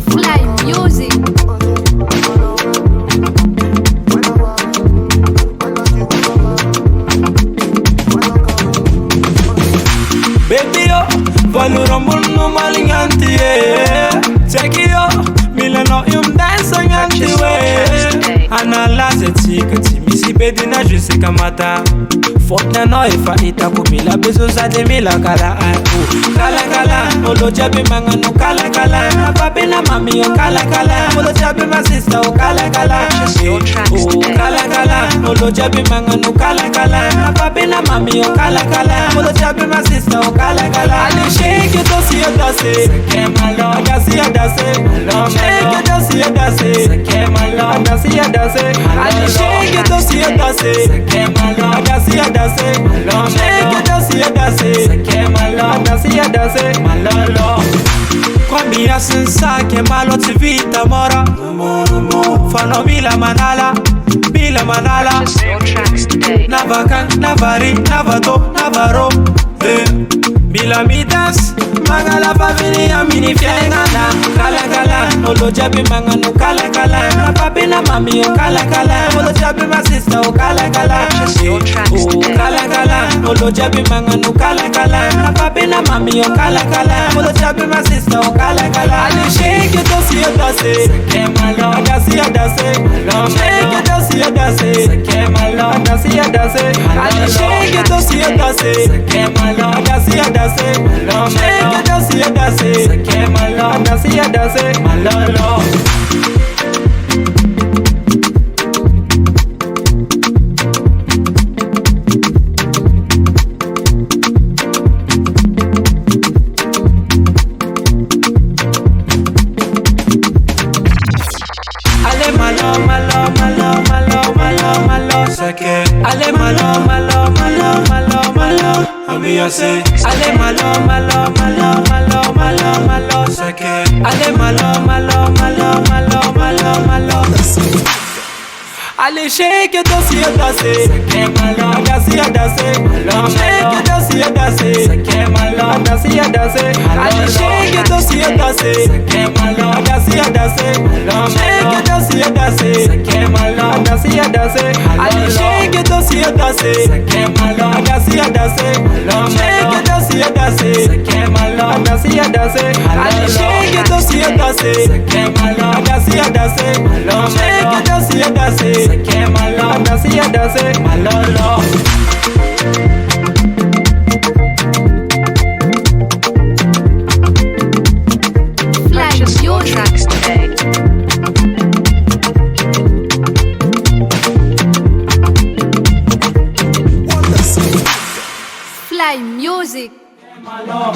Fly music. Baby yo, valoro munno malinganti check yo, milano yum dance nganti we. Analaze tika timisi bedina juse kamata. Fotna no ifa itaku mila beso sade mila kala aku. Kala kala, olo jabi manga no kala kala. Papi na mami yo kala kala. Olo jabi my sister o kala kala. Oh kala kala, olo jabi manga no kala kala. Papi na mami yo kala kala. Olo jabi my sister o kala kala. Ali shake it to see you dance. Sakay Malo, Gasy you dance. Shake it to see you dance. Sakay Malo, Gasy you dance. Ali shake it to see you dance. Sakay Malo, Gasy you dance. Shake it to see you dance. Sakay Malo, Gasy you dance. Malolo. Combinação Sakay Malo te vita mora. Fano bila manala. Navakan, navari, navato, navaro. Bila midas, magala pavini ya mini fiangana. Kala kala, olo jabi manga no kala kala. Papi na mami yo kala kala. Olo jabi my sister o kala kala. Oh kala kala, olo jabi manga no kala kala. Papi na mami yo kala kala. Olo jabi my sister o kala kala. Ali shake it to see you dance. Sakay Malo, Gasy you dance. Shake it to see you dance. Sakay Malo, Gasy you dance. Ali shake it to see you dance. Sakay Malo, Gasy you dance. Shake it to see you dance. Sakay Malo, Gasy you dance. Malolo. Ale malo, malo, malo, malo, malo, malo, Sakay. Ale malo, malo, malo, malo, malo, Amiase. Ale malo, malo, malo, malo, malo, malo, Sakay. Ale malo, malo, malo, malo, malo, malo. Ale shake it to see you dance. Sakay Malo, Gasy you dance. Shake it to see you dance. Sakay Malo, Gasy you dance. Ale shake it to see you dance. Sakay Malo, Gasy you dance. Shake it to see you dance. Sakay Malo, Gasy you dance. Ale shake it to see you dance. Sakay Malo, Gasy you dance. Shake it to see you dance. Sakay Malo, Gasy you dance. Ale shake it to see you dance. Sakay Malo, Gasy you dance. Shake it to see you dance. Sakay Malo, Gasy you dance. Malolo. Purchase your tracks today. Fly music. Malo.